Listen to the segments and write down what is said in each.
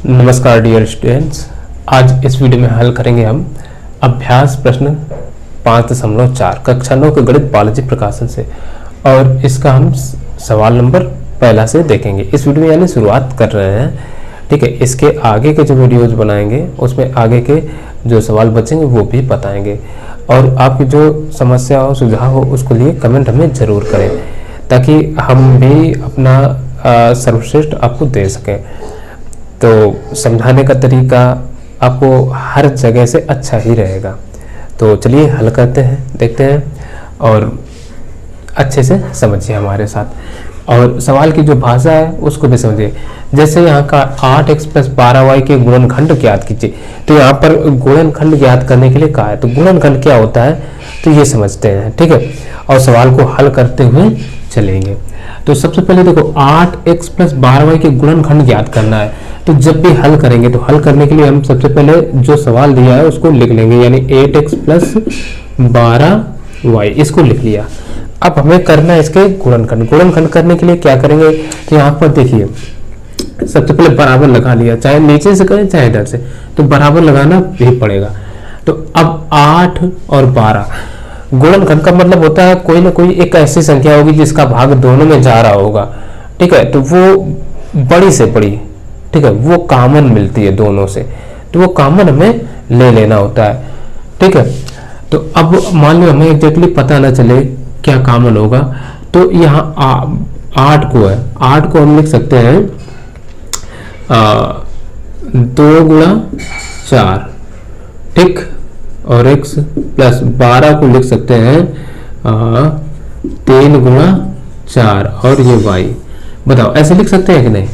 नमस्कार dear students. आज इस वीडियो में हल करेंगे हम अभ्यास प्रश्न 5.4 कक्षा 9 के गणित बालाजी प्रकाशन से, और इसका हम सवाल नंबर पहला से देखेंगे। इस वीडियो में यानी शुरुआत कर रहे हैं, ठीक है। इसके आगे के जो वीडियोज बनाएंगे उसमें आगे के जो सवाल बचेंगे वो भी बताएंगे, और आपकी जो समस्या हो सुझाव हो उसको लिए कमेंट हमें ज़रूर करें, ताकि हम भी अपना सर्वश्रेष्ठ आपको दे सकें। तो समझाने का तरीका आपको हर जगह से अच्छा ही रहेगा। तो चलिए हल करते हैं, देखते हैं और अच्छे से समझिए हमारे साथ, और सवाल की जो भाषा है उसको भी समझिए। जैसे यहाँ का 8x + 12y के गुणनखंड ज्ञात कीजिए, तो यहाँ पर गुणनखंड ज्ञात करने के लिए कहा है, तो गुणनखंड क्या होता है तो ये समझते हैं, ठीक है। और सवाल को हल करते हुए चलेंगे। तो सबसे पहले देखो 8x + 12y के गुणनखंड ज्ञात करना है। तो जब भी हल करेंगे तो हल करने के लिए हम सबसे पहले जो सवाल दिया है उसको लिख लेंगे, यानी 8x + 12y इसको लिख लिया। अब हमें करना है इसके गुणनखंड। गुणनखंड करने के लिए क्या करेंगे, तो यहाँ पर देखिए सबसे पहले बराबर लगा लिया, चाहे नीचे से करें चाहे इधर से, तो बराबर लगाना भी पड़ेगा। तो अब 8 और 12 गुणनखंड का मतलब होता है कोई ना कोई एक ऐसी संख्या होगी जिसका भाग दोनों में जा रहा होगा, ठीक है। तो वो बड़ी से बड़ी, ठीक है, वो कॉमन मिलती है दोनों से, तो वो कॉमन हमें ले लेना होता है, ठीक है। तो अब मान लो हमें एग्जैक्टली पता ना चले क्या कॉमन होगा, तो यहाँ 8 को है, 8 को हम लिख सकते हैं 2 × 4, ठीक, और x + 12 को लिख सकते हैं 3 × 4, और ये y। बताओ ऐसे लिख सकते हैं कि नहीं?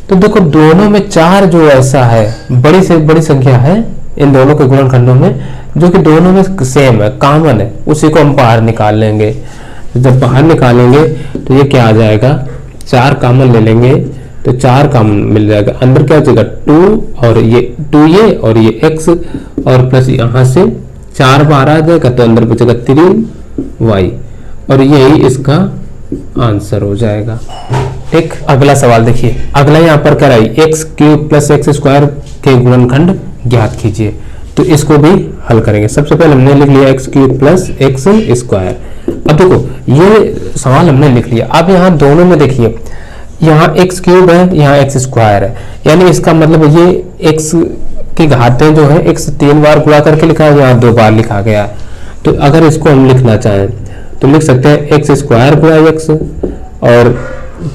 तो देखो दोनों में 4 जो ऐसा है बड़ी से बड़ी संख्या है इन दोनों के गुणनखंडों में, जो कि दोनों में सेम है, कॉमन है, उसी को हम बाहर निकाल लेंगे। जब बाहर निकालेंगे तो ये क्या आ जाएगा, 4 कॉमन ले लेंगे तो 4 कॉमन मिल जाएगा। अंदर क्या हो जाएगा 2 और ये 2 ये और ये x, और प्लस यहाँ से 4 बाहर आ जाएगा तो अंदर बचेगा 3y, और यही इसका आंसर हो जाएगा, ठीक। अगला सवाल देखिए, अगला यहाँ पर क्या है, x³ + x² के गुणनखंड ज्ञात कीजिए। तो इसको भी हल करेंगे। सबसे पहले हमने लिख लिया x³ + x²। अब देखो ये सवाल हमने लिख लिया। अब यहाँ दोनों में देखिए, यहाँ x³ है, यहाँ x² है, यानी इसका मतलब ये x की घातें जो है x 3 बार गुणा करके लिखा है, यहाँ 2 बार लिखा गया है। तो अगर इसको हम लिखना चाहें तो लिख सकते हैं x² × x, और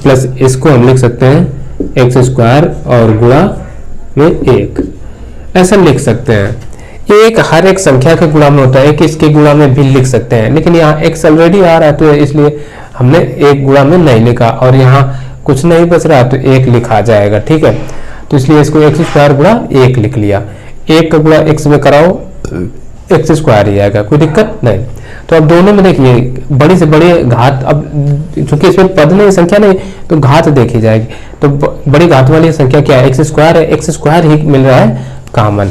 प्लस इसको हम लिख सकते हैं x² और गुणा में 1, ऐसा लिख सकते हैं। एक हर एक संख्या के गुणा में होता है, एक इसके गुणा में भी लिख सकते हैं, लेकिन यहाँ x ऑलरेडी आ रहा है तो इसलिए हमने एक गुणा में नहीं लिखा, और यहाँ कुछ नहीं बच रहा तो 1 लिखा जाएगा, ठीक है। तो इसलिए इसको x² × 1 लिख लिया। 1 का गुणा x में कराओ x² ही आएगा, कोई दिक्कत नहीं। तो अब दोनों में देखिए बड़ी से बड़ी घात, अब चूंकि इसमें पद नहीं संख्या नहीं तो घात देखी जाएगी, तो बड़ी घात वाली संख्या क्या है, x² है, x² ही मिल रहा है कॉमन।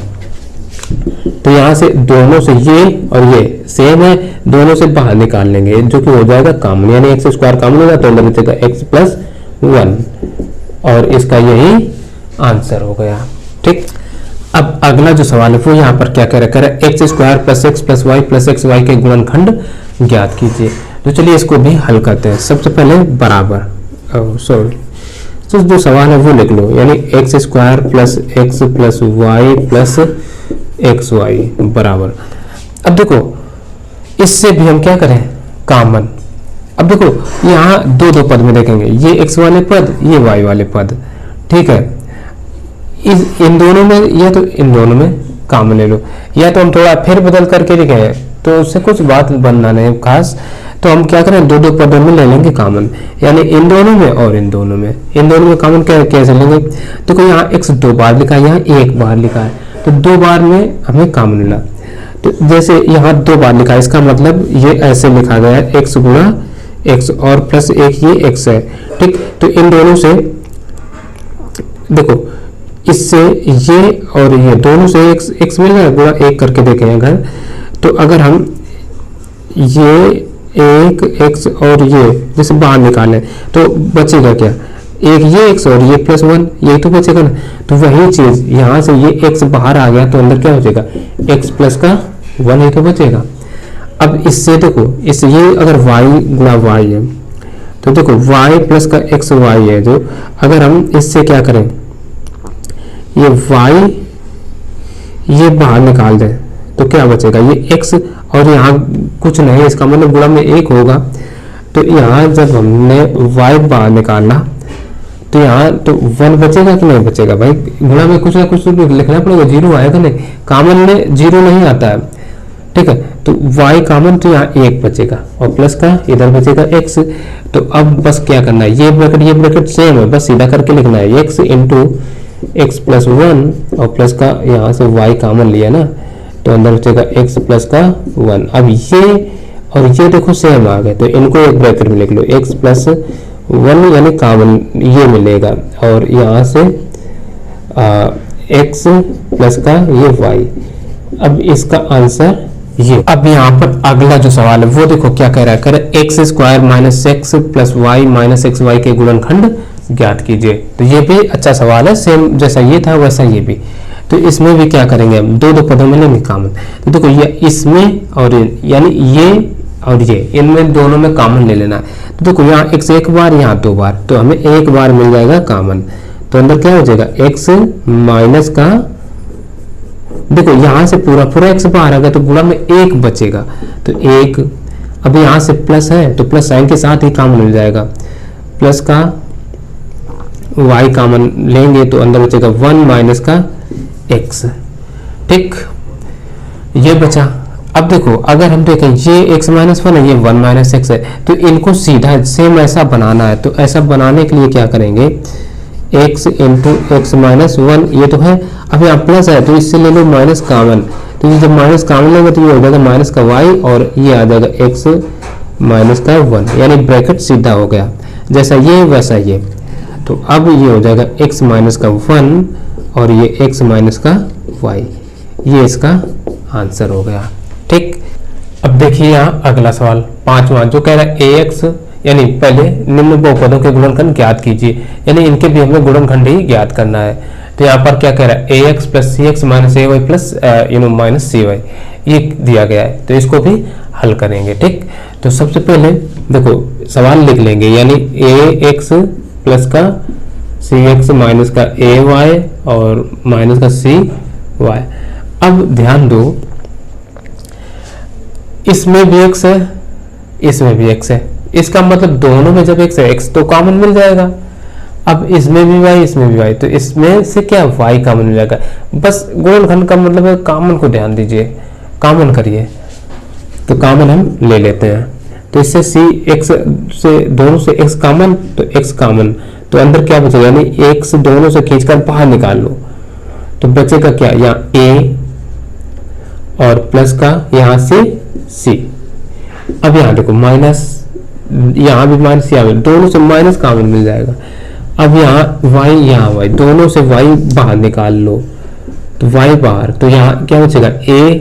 तो यहाँ से दोनों से ये और ये सेम है, दोनों से बाहर निकाल लेंगे जो कि हो जाएगा कॉमन, यानी x² कॉमन होगा तो अंदर बचेगा x + 1, और इसका यही आंसर हो गया, ठीक। अब अगला जो सवाल है वो यहाँ पर क्या कह रहा है, x² + x + y + xy के गुणनखंड ज्ञात कीजिए। तो चलिए इसको भी हल करते हैं। सबसे पहले बराबर, तो जो सवाल है वो लिख लो, यानी x² + x + y + xy बराबर। अब देखो इससे भी हम क्या करें, कॉमन। अब देखो यहाँ दो पद में देखेंगे, ये x वाले पद, ये y वाले पद, ठीक है। इन दोनों में या तो इन दोनों में कॉमन ले लो, या तो हम थोड़ा फिर बदल करके लिखें तो उससे कुछ बात बनना नहीं खास। तो हम क्या करें, दो पदों में ले लेंगे कॉमन, यानी इन दोनों में और इन दोनों में। इन दोनों में कॉमन कैसे लेंगे, तो कोई यहाँ x 2 बार लिखा है, यहाँ 1 बार लिखा है, तो 2 बार में हमें कॉमन मिला। तो जैसे यहाँ 2 बार लिखा है, इसका मतलब ये ऐसे लिखा गया है x × x और प्लस 1 ये x है, ठीक। तो इन दोनों से देखो, इससे ये और ये दोनों से x मिल गया, गुणा 1 करके देखें अगर, तो अगर हम ये 1 x और ये जैसे बाहर निकालें तो बचेगा क्या, एक ये x और ये +1, यही तो बचेगा ना। तो वही चीज यहाँ से ये x बाहर आ गया तो अंदर क्या बचेगा, x प्लस का 1 ही तो बचेगा। अब इससे देखो, इस ये अगर y गुणा y है तो देखो y प्लस का x y है, जो अगर हम इससे क्या करें, ये y ये बाहर निकाल दें तो क्या बचेगा, ये x और यहाँ कुछ नहीं, इसका मतलब गुणा में 1 होगा। तो यहाँ जब हमने y बाहर निकाला तो यहाँ तो 1 बचेगा कि नहीं बचेगा भाई, गुणा में कुछ ना कुछ तो लिखना पड़ेगा, 0 आएगा नहीं, कॉमन में 0 नहीं आता है, ठीक है। तो y कॉमन, तो यहाँ 1 बचेगा और प्लस का इधर बचेगा x। तो अब बस क्या करना है, ये ब्रैकेट सेम है, बस सीधा करके लिखना है x इंटू एक्स प्लस 1 और प्लस का यहाँ से y कॉमन लिया ना, तो अंदर बचेगा x प्लस का 1। अब ये और ये देखो सेम आ गए, तो इनको एक ब्रैकेट में लिख लो, x प्लस 1 यानी कॉमन ये मिलेगा, और यहाँ से x प्लस का ये y। अब इसका आंसर ये। अब यहाँ पर अगला जो सवाल है वो देखो क्या कह रहा है, कह रहा है x square minus x plus y minus x y के गुणनखंड ज्ञात कीजिए। तो ये भी अच्छा सवाल है, सेम जैसा ये था वैसा ये भी। तो इसमें भी क्या करेंगे हम, दो पदों में लेंगे कॉमन। तो देखो ये इसमें और यानी ये और ये, इनमें दोनों में कॉमन ले लेना है। तो देखो यहाँ x एक बार, यहाँ 2 बार, तो हमें एक बार मिल जाएगा कॉमन। तो अंदर क्या हो जाएगा, x माइनस का, देखो यहाँ से पूरा x बाहर आ गया तो गुणा में 1 बचेगा, तो 1। अब यहाँ से प्लस है तो प्लस साइन के साथ ही कॉमन मिल जाएगा, प्लस का y कॉमन लेंगे तो अंदर बचेगा 1 माइनस का x, ठीक, ये बचा। अब देखो अगर हम देखें ये x माइनस 1 है, ये 1 माइनस एक्स है, तो इनको सीधा सेम ऐसा बनाना है। तो ऐसा बनाने के लिए क्या करेंगे, x इंटू एक्स माइनस 1 ये तो है, अब यहाँ प्लस है तो इससे ले लो माइनस कॉमन। तो ये जब माइनस कॉमन लेंगे तो ये हो जाएगा माइनस का y और ये आ जाएगा x माइनस का 1, यानी ब्रैकेट सीधा हो गया, जैसा ये वैसा ये। तो अब ये हो जाएगा x माइनस का 1 और ये x माइनस का y, ये इसका आंसर हो गया, ठीक। अब देखिए यहाँ अगला सवाल 5वां जो कह रहा है ax, यानी पहले निम्न बहुपदों के गुणनखंड ज्ञात कीजिए, यानी इनके भी हमें गुणनखंड ही ज्ञात करना है। तो यहाँ पर क्या कह रहा है, ax प्लस सी एक्स माइनस ए वाई प्लस माइनस सी वाई, ये दिया गया है। तो इसको भी हल करेंगे, ठीक। तो सबसे पहले देखो सवाल लिख लेंगे, यानी ax प्लस का सी एक्स माइनस का ए वाई और माइनस का सी वाई। अब ध्यान दो, इसमें भी x है, इसमें भी x है, इसका मतलब दोनों में जब x है, x तो कॉमन मिल जाएगा। अब इसमें भी y, इसमें भी y, तो इसमें से क्या y कॉमन मिल जाएगा। बस गुणनखंड का मतलब है कॉमन को ध्यान दीजिए, कॉमन करिए। तो कॉमन हम ले लेते हैं, तो इससे c x से दोनों से x कॉमन, तो x कॉमन, तो अंदर क्या बचेगा, यानी x दोनों से खींचकर बाहर निकाल लो तो बचेगा क्या, यहाँ a और प्लस का यहाँ से c। अब यहाँ देखो माइनस, यहाँ भी माइनस, यहाँ भी, दोनों से माइनस कॉमन मिल जाएगा। अब यहाँ y, यहाँ y, दोनों से y बाहर निकाल लो तो y बाहर, तो यहाँ क्या बचेगा a।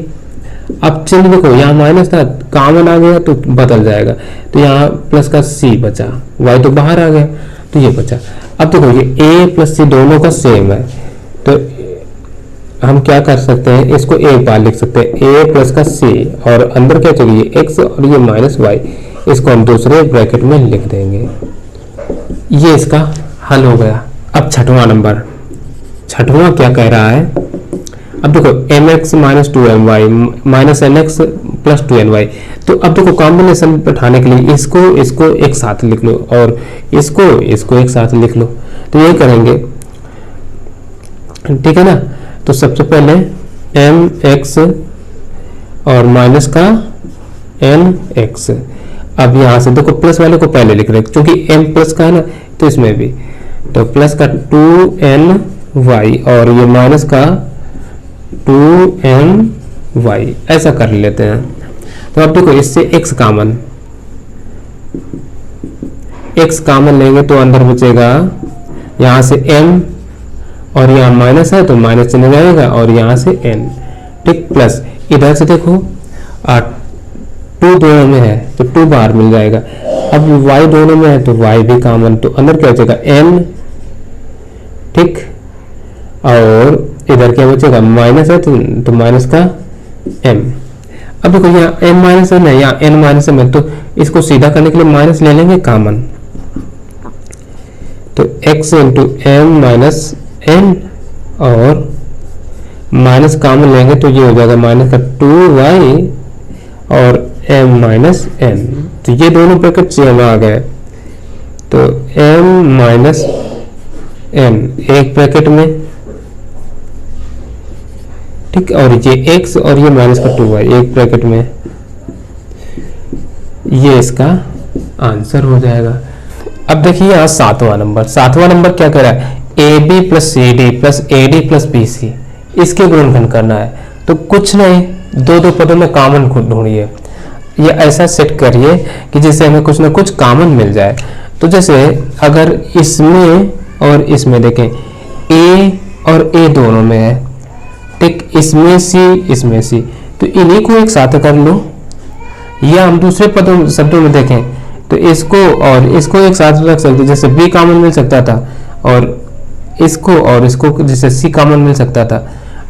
अब चिन्ह देखो यहाँ माइनस था, कॉमन आ गया तो बदल जाएगा, तो यहाँ प्लस का c बचा, y तो बाहर आ गया तो ये बचा। अब देखो ये a प्लस c दोनों का सेम है, तो हम क्या कर सकते हैं, इसको एक बार लिख सकते हैं a प्लस का c और अंदर क्या चाहिए x और ये माइनस y, इसको हम दूसरे ब्रैकेट में लिख देंगे। ये इसका हल हो गया। अब छठवां नंबर, छठवां क्या कह रहा है, अब देखो mx minus 2my minus nx plus 2ny। तो अब देखो कॉम्बिनेशन बैठाने के लिए इसको एक साथ लिख लो और इसको एक साथ लिख लो, तो ये करेंगे, ठीक है ना। तो सबसे पहले mx और माइनस का nx। अब यहाँ से देखो प्लस वाले को पहले लिख रहे हैं क्योंकि m प्लस का है ना, तो इसमें भी तो प्लस का 2ny और ये माइनस का 2my, ऐसा कर लेते हैं। तो अब देखो इससे x कॉमन लेंगे तो अंदर बचेगा यहाँ से m और यहाँ माइनस है तो माइनस चिन्ह जाएगा और यहाँ से n, ठीक, प्लस इधर से देखो 2 दोनों में है तो 2 बाहर मिल जाएगा। अब y दोनों में है तो y भी कॉमन, तो अंदर क्या बचेगा n, ठीक, और इधर क्या बचेगा माइनस है तो माइनस का m। अब देखो यहाँ m माइनस m है, यहाँ n माइनस m है, तो इसको सीधा करने के लिए माइनस ले लेंगे कॉमन, तो x into m minus n और माइनस कॉमन लेंगे तो ये हो जाएगा माइनस का 2y और m माइनस n, तो ये दोनों ब्रैकेट सेम आ गए, तो m माइनस n एक ब्रैकेट में, ठीक, और ये x और ये माइनस का 2y एक ब्रैकेट में, ये इसका आंसर हो जाएगा। अब देखिए यहाँ सातवां नंबर क्या कह रहा है, AB plus CD plus AD plus BC, इसके गुणनखंड करना है। तो कुछ नहीं, दो पदों में कॉमन ढूंढिए, ये ऐसा सेट करिए कि जिससे हमें कुछ ना कुछ कॉमन मिल जाए। तो जैसे अगर इसमें और इसमें देखें A और A दोनों में है, ठीक, इसमें C, तो इन्हीं को एक साथ कर लो, या हम दूसरे पदों शब्दों में देखें तो इसको और इसको एक साथ रख सकते, जैसे B कॉमन मिल सकता था और इसको और इसको जैसे C कॉमन मिल सकता था,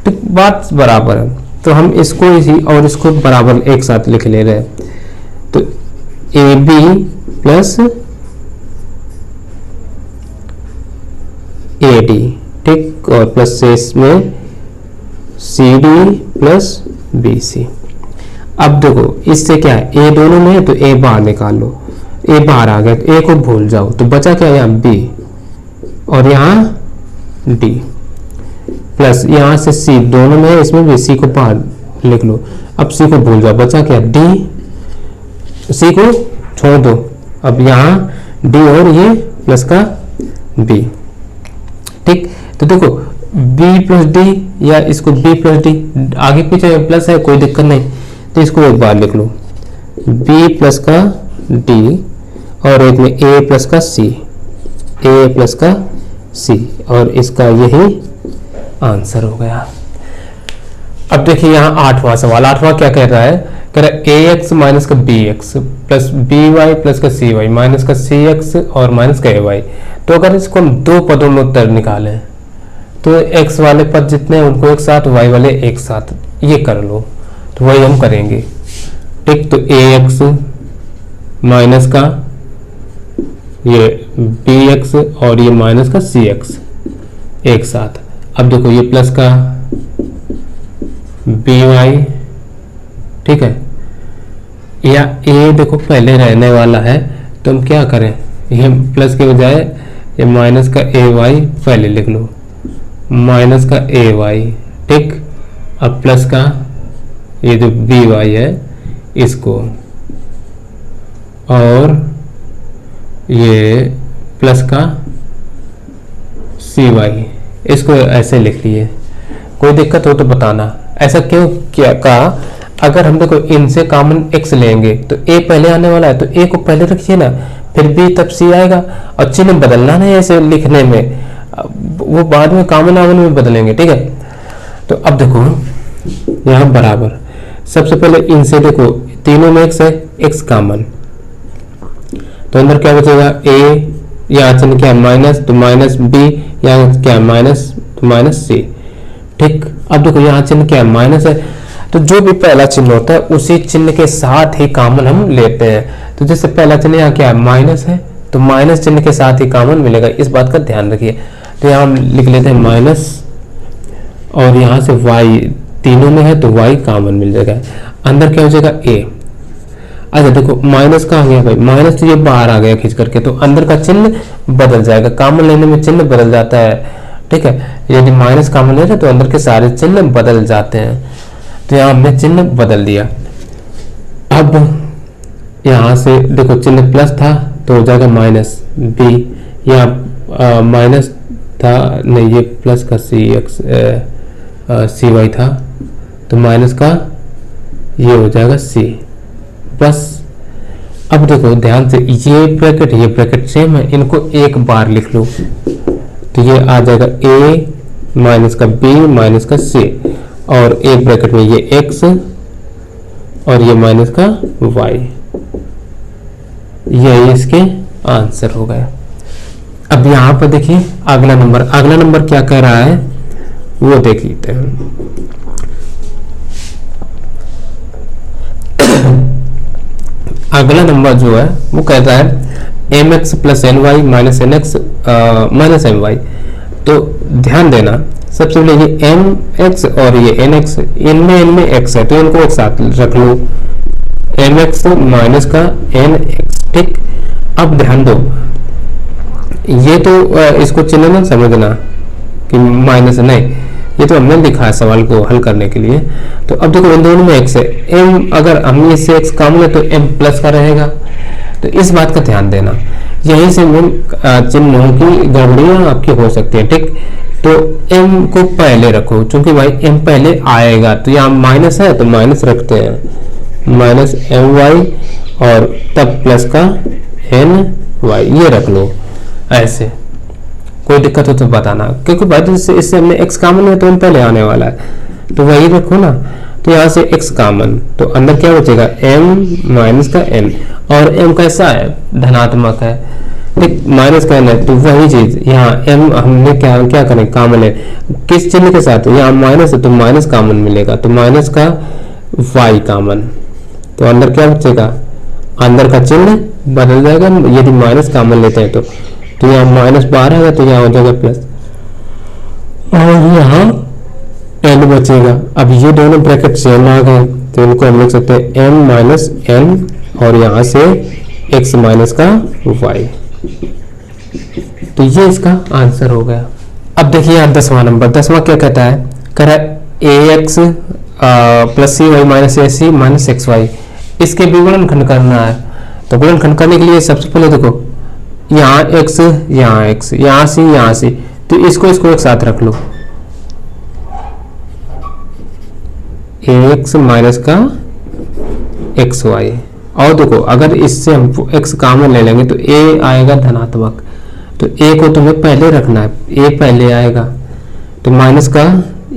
तो बात बराबर है, तो हम इसको इसी और इसको बराबर एक साथ लिख ले रहे हैं। तो AB प्लस AD, ठीक, और प्लस से इसमें CD प्लस BC। अब देखो इससे क्या है, A दोनों में है तो A बाहर निकाल लो, A बाहर आ गया तो A को भूल जाओ, तो बचा क्या यहाँ B और यहाँ D, प्लस यहाँ से C दोनों में है, इसमें भी C को बाहर लिख लो, अब C को भूल जाओ, बचा क्या D, C को छोड़ दो, अब यहाँ D और ये प्लस का B, ठीक। तो देखो B प्लस D या इसको B प्लस D, आगे पीछे प्लस है कोई दिक्कत नहीं, तो इसको एक बार लिख लो B प्लस का D और एक में A प्लस का C, A प्लस का C, और इसका यही आंसर हो गया। अब देखिए यहाँ आठवां सवाल, क्या कह रहा है, कह रहा है ax माइनस का bx प्लस by प्लस का cy माइनस का cx और माइनस का ay। तो अगर इसको हम दो पदों में उत्तर निकालें तो x वाले पद जितने हैं उनको एक साथ, y वाले एक साथ, ये कर लो, तो वही हम करेंगे, ठीक। तो ax माइनस का ये bx और ये माइनस का cx एक साथ। अब देखो ये प्लस का by, ठीक है, या a देखो पहले रहने वाला है तो हम क्या करें, ये प्लस के बजाय ये माइनस का ay पहले लिख लो, माइनस का ay, ठीक। अब प्लस का ये जो by है इसको, और ये प्लस का cy, इसको ऐसे लिख लिए। कोई दिक्कत हो तो बताना, ऐसा क्यों क्या कहा। अगर हम देखो इनसे कॉमन x लेंगे तो a पहले आने वाला है, तो a को पहले रखिए ना, फिर b तब c आएगा, और चिन्ह बदलना नहीं ऐसे लिखने में, वो बाद में कॉमन आवन में बदलेंगे, ठीक है। तो अब देखो यहाँ बराबर, सबसे पहले इनसे देखो तीनों में x है, x कॉमन, तो अंदर क्या बचेगा a, यहाँ चिन्ह क्या है माइनस, तो माइनस b, यहाँ क्या है माइनस, तो माइनस c, ठीक। अब देखो यहाँ चिन्ह क्या है माइनस है, तो जो भी पहला चिन्ह होता है उसी चिन्ह के साथ ही कॉमन हम लेते हैं। तो जैसे पहला चिन्ह यहाँ क्या है माइनस है, तो माइनस चिन्ह के साथ ही कॉमन मिलेगा, इस बात का ध्यान रखिए। तो यहाँ हम लिख लेते हैं माइनस, और यहाँ से y तीनों में है तो y कॉमन मिल जाएगा, अंदर क्या हो जाएगा a। अच्छा देखो माइनस कहाँ गया भाई, माइनस तो ये बाहर आ गया खींच करके, तो अंदर का चिन्ह बदल जाएगा, कॉमन लेने में चिन्ह बदल जाता है, ठीक है। यदि माइनस कॉमन लेते तो अंदर के सारे चिन्ह बदल जाते हैं, तो यहाँ हमने चिन्ह बदल दिया। अब यहाँ से देखो चिन्ह प्लस था तो हो जाएगा माइनस b, यहाँ माइनस था नहीं, ये प्लस का cy था, तो माइनस का ये हो जाएगा c, बस। अब देखो ध्यान से, ये ब्रैकेट सेम है, इनको एक बार लिख लो, तो ये आ जाएगा a माइनस का b माइनस का c, और एक ब्रैकेट में ये x और ये माइनस का y, यही इसके आंसर हो गया। अब यहां पर देखिए अगला नंबर क्या कह रहा है वो देख लेते हैं। अगला नंबर जो है वो कहता है mx plus n y minus n x minus m y. तो ध्यान देना, सबसे पहले ये एम एक्स और ये एन एक्स, इनमें एक्स है तो इनको एक साथ रख लो, एम एक्स माइनस का एन एक्स। ठीक, अब ध्यान दो, ये तो इसको चिन्ह ना समझना कि माइनस नहीं, ये तो हमने लिखा है सवाल को हल करने के लिए। तो अब देखो इन दोनों में एक्स है, एम अगर हम इससे एक्स कम है तो एम प्लस का रहेगा, तो इस बात का ध्यान देना। यहीं से मेन चिन्हों की गड़बड़ियां आपकी हो सकती है। ठीक, तो m को पहले रखो, क्योंकि भाई m पहले आएगा, तो यहाँ माइनस है तो माइनस रखते हैं, माइनस एम वाई और तब प्लस का एन वाई, ये रख लो। ऐसे कोई दिक्कत हो तो बताना, क्योंकि भाई इससे हमने x कॉमन है तो m पहले आने वाला है, तो वही रखो ना। तो यहाँ से x कॉमन, तो अंदर क्या बचेगा m माइनस का n, और m कैसा है, धनात्मक है। ठीक, माइनस का n है तो वही चीज यहाँ m हमने क्या करें, कॉमन है, किस चिन्ह के साथ, यहाँ माइनस है तो माइनस कॉमन मिलेगा, तो माइनस का y कॉमन, तो अंदर क्या बचेगा, अंदर का चिन्ह बदल जाएगा यदि माइनस कॉमन लेते हैं तो यहाँ माइनस बाहर आएगा तो यहाँ हो जाएगा प्लस, और यहाँ n बचेगा। अब ये दोनों ब्रैकेट सेम आ गए तो इनको हम लिख सकते हैं m माइनस n और यहाँ से x माइनस का y, तो ये इसका आंसर हो गया। अब देखिए यहाँ 10वां नंबर, 10वां क्या कहता है, कह रहा है ax प्लस सी वाई माइनस ए सी माइनस एक्स वाई, इसके भी गुणनखंड करना है। तो गुणनखंड करने के लिए सबसे पहले देखो यहाँ x यहाँ x यहाँ c, तो इसको एक साथ रख लो, ax माइनस का एक्स वाई, और देखो अगर इससे हम x कॉमन ले लेंगे तो a आएगा धनात्मक, तो a को तुम्हें पहले रखना है, a पहले आएगा, तो माइनस का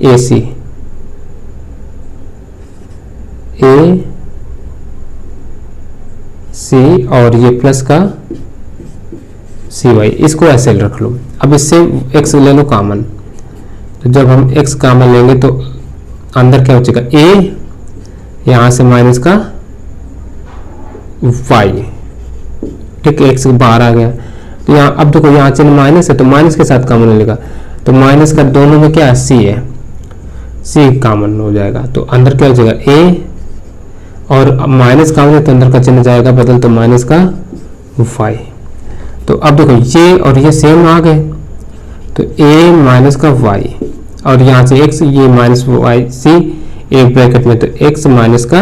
ac, a c और ये प्लस का सी वाई, इसको ऐसे रख लो। अब इससे x ले लो कॉमन, तो जब हम x कॉमन लेंगे तो अंदर क्या बचेगा, a यहाँ से माइनस का y। ठीक, x बाहर आ गया, तो यहाँ अब देखो यहाँ चिन्ह माइनस है तो माइनस के साथ कॉमन लेगा, तो माइनस का दोनों में क्या है, c है, c कॉमन हो जाएगा, तो अंदर क्या हो जाएगा a, और माइनस कॉमन है तो अंदर का चिन्ह जाएगा बदल, तो माइनस का y। तो अब देखो ये और ये सेम आ गए, तो a माइनस का y और यहाँ से x, ये माइनस y c एक ब्रैकेट में, तो x माइनस का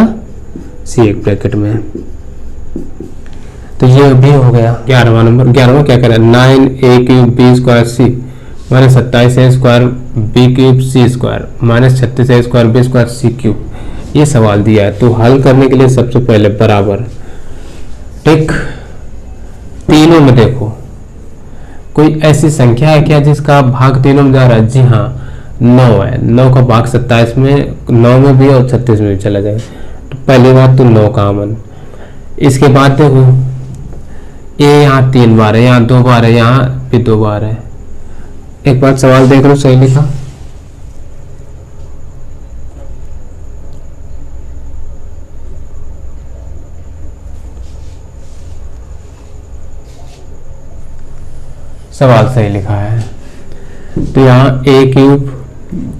c एक ब्रैकेट में, तो ये भी हो गया 11वां नंबर। 11वां क्या कह रहा है, 9a cube b square c minus 27a square b cube c square minus 36a square b square c cube, ये सवाल दिया है। तो हल करने के लिए सबसे पहले बराबर, ठीक, तीनों में देखो कोई ऐसी संख्या है क्या जिसका भाग तीनों में जा रहा है, जी हाँ 9 है, 9 का भाग 27 में, 9 में भी और 36 में भी चला जाए, तो पहली बात तो 9 कॉमन। इसके बाद देखो ए यहाँ 3 बार है, यहाँ 2 बार है, यहाँ भी 2 बार है। एक बार सवाल देख लो सही लिखा, सवाल सही लिखा है। तो यहाँ a क्यूब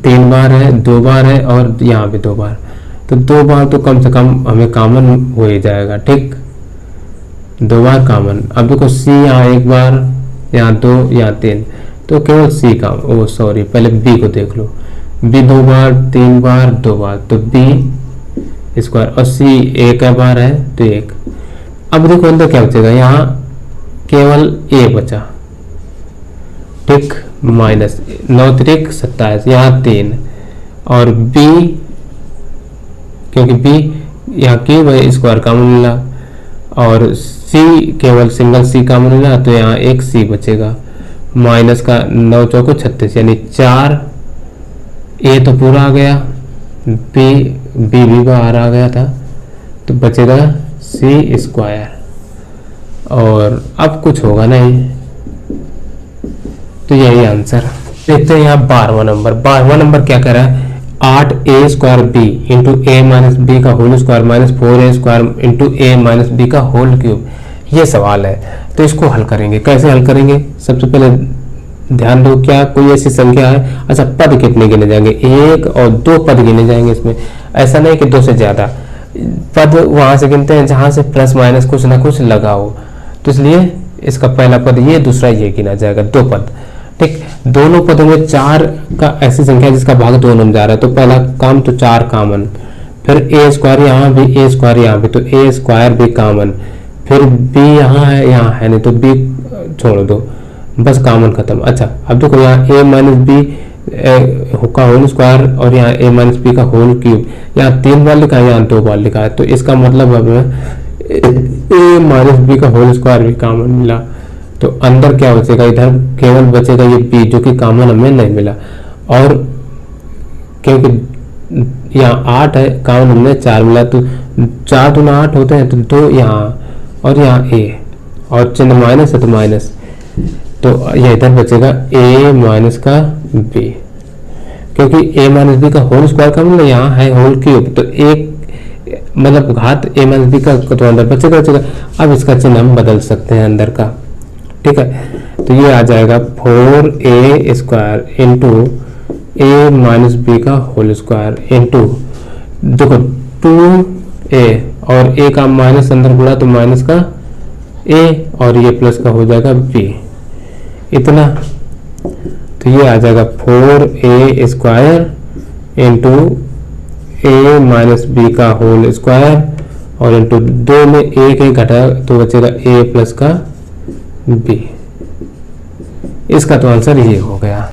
3 बार है, 2 बार है और यहाँ भी 2 बार, तो 2 बार तो कम से कम हमें कॉमन हो ही जाएगा। ठीक, 2 बार कॉमन। अब देखो c यहाँ 1 बार, यहाँ 2, यहाँ 3, तो केवल c का, ओ सॉरी पहले b को देख लो, b 2 बार, 3 बार, 2 बार, तो b स्क्वायर, और c एक बार है तो 1। अब देखो अंदर क्या बचेगा, यहाँ केवल a बचा, ठीक, माइनस 9 त्रिक 27, यहाँ 3, और b क्योंकि b यहाँ क्यूब है स्क्वायर कॉमन मिला, और c केवल सिंगल c कॉमन मिला, तो यहाँ एक c बचेगा, माइनस का 9 चौको 36 यानी 4, a तो पूरा आ गया, b भी बाहर आ गया था, तो बचेगा सी स्क्वायर, और अब कुछ होगा नहीं। तो यही आंसर। देखते हैं यहाँ 12वां नंबर। 12वां नंबर क्या कह रहा है, 8a square B into A minus B का whole square minus 4a square into A minus B का होल क्यूब। ये सवाल है, तो इसको हल करेंगे। कैसे हल करेंगे, सबसे पहले ध्यान दो, क्या कोई ऐसी संख्या है, अच्छा पद कितने गिने जाएंगे, 1 और 2 पद गिने जाएंगे इसमें। ऐसा नहीं कि 2 से ज्यादा पद वहां से गिनते हैं जहां से प्लस माइनस कुछ ना कुछ लगा हो। तो इसलिए इसका पहला पद ये, दूसरा ये गिना जाएगा, 2 पद। ठीक, दोनों पदों में 4 का ऐसी संख्या जिसका भाग 2 में जा रहा है, तो पहला काम तो 4 कॉमन, फिर ए स्क्वायर यहाँ भी, ए स्क्वायर यहाँ भी, तो ए स्क्वायर भी कॉमन, फिर बी यहाँ है नहीं तो बी छोड़ दो, बस कॉमन खत्म। अच्छा अब देखो यहाँ ए माइनस बी का होल स्क्वायर और यहाँ ए माइनस बी का होल क्यूब, यहाँ 3 बार लिखा है, यहाँ 2 बार लिखा है, तो इसका मतलब हमें ए माइनस बी का होल स्क्वायर भी कॉमन मिला। तो अंदर क्या बचेगा, इधर केवल बचेगा ये बी जो कि कॉमन हमें नहीं मिला, और क्योंकि यहाँ 8 है, कॉमन हमने 4 मिला, तो 4 दूना 8 होते हैं, तो 2 यहाँ और यहाँ ए, और चिन्ह माइनस है तो माइनस, तो ये इधर बचेगा a माइनस का b, क्योंकि a माइनस बी का होल स्क्वायर का मतलब यहाँ है होल क्यूब, तो एक मतलब घात a माइनस बी का तो अंदर बचेगा। अब इसका चिन्ह हम बदल सकते हैं अंदर का, ठीक है। तो ये आ जाएगा 4a square into a minus B का होल स्क्वायर इंटू, देखो 2a और a का माइनस अंदर गुणा तो माइनस का a और ये प्लस का हो जाएगा b, इतना। तो ये आ जाएगा 4a square into A minus B का होल स्क्वायर और इंटू 2 में एक घटा तो बचेगा a प्लस का b। इसका तो आंसर ये हो गया।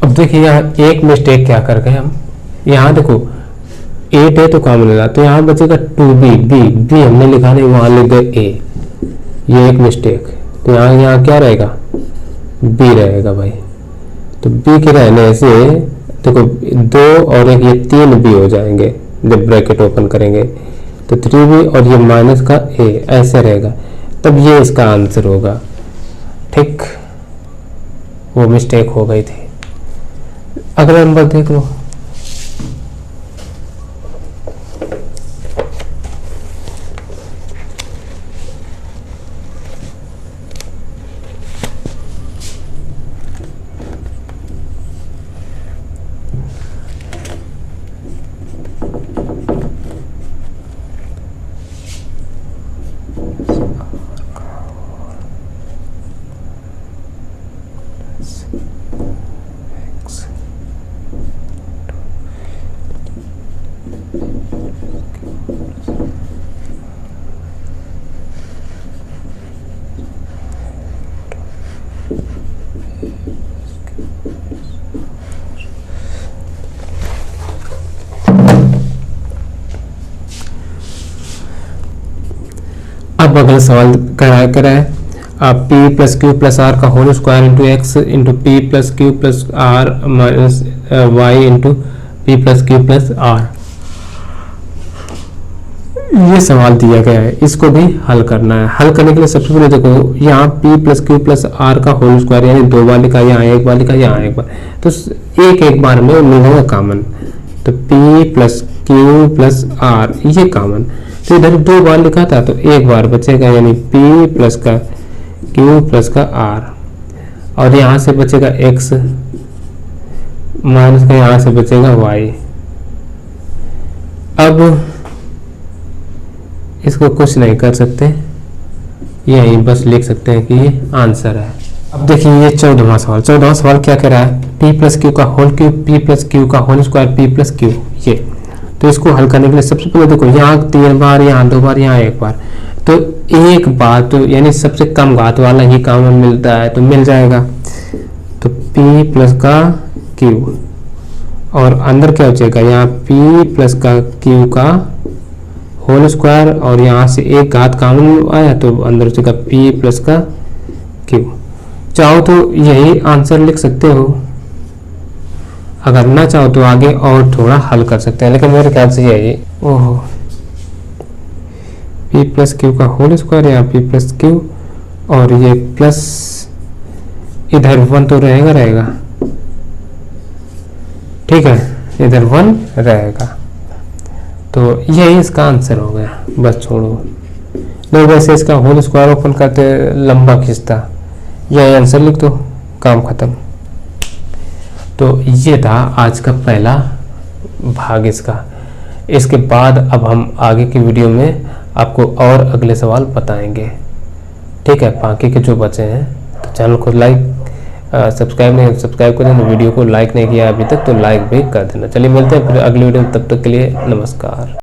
अब देखिए यहाँ एक मिस्टेक क्या कर गए हम, यहाँ देखो 8 है तो कॉमन लेगा, तो यहाँ बचेगा 2b, b हमने लिखा नहीं, वहां लिख गए a, ये एक मिस्टेक। तो यहाँ क्या रहेगा, b रहेगा भाई। तो b के रहने से देखो 2 और एक ये 3b हो जाएंगे जब ब्रैकेट ओपन करेंगे, तो 3b और ये माइनस का a ऐसे रहेगा, तब ये इसका आंसर होगा। ठीक, वो मिस्टेक हो गई थी। अगला नंबर देख लो। अब अगला सवाल कराए p plus q plus r का whole square into x into p plus q plus r minus y into p plus q plus r. ये सवाल दिया गया है, इसको भी हल करना है। हल करने के लिए सबसे पहले देखो यहाँ p plus q plus r का होल स्क्वायर यानी 2 बार लिखा, यहाँ 1 बार लिखा, यहाँ 1 बार, तो एक बार में मिलेगा कॉमन, तो P plus Q plus R ये कॉमन, तो इधर 2 बार लिखा था तो 1 बार बचेगा, यानी P प्लस का Q प्लस का R, और यहाँ से बचेगा X माइनस का यहाँ से बचेगा Y। अब इसको कुछ नहीं कर सकते, यही बस लिख सकते हैं कि ये आंसर है। अब देखिए ये 14वां सवाल क्या कह रहा है, P प्लस क्यू का whole cube P plus q का whole square P plus q, ये तो इसको हल करने के लिए सबसे पहले देखो यहाँ 3 बार, यहाँ 2 बार, यहाँ 1 बार, तो 1 बार तो यानी सबसे कम घात वाला ही कॉमन मिलता है तो मिल जाएगा, तो P प्लस का Q और अंदर क्या बचेगा, यहाँ P प्लस का Q का होल स्क्वायर और यहाँ से 1 घात कॉमन आया तो अंदर बचेगा P प्लस का Q। चाहो तो यही आंसर लिख सकते हो, अगर ना चाहो तो आगे और थोड़ा हल कर सकते हैं, लेकिन मेरे ख्याल से यही, ओहो P प्लस क्यू का होल स्क्वायर या P प्लस क्यू और ये प्लस इधर 1 तो रहेगा, ठीक है, इधर 1 रहेगा, तो यही इसका आंसर हो गया। बस छोड़ो, नहीं वैसे इसका होल स्क्वायर ओपन करते लंबा खींचता, यही आंसर लिख दो, काम खत्म। तो ये था आज का पहला भाग इसका। इसके बाद अब हम आगे की वीडियो में आपको और अगले सवाल बताएंगे, ठीक है। बाकी के जो बचे हैं तो चैनल को सब्सक्राइब कर देना, वीडियो को लाइक नहीं किया अभी तक तो लाइक भी कर देना। चलिए मिलते हैं फिर अगली वीडियो में, तब तक के लिए नमस्कार।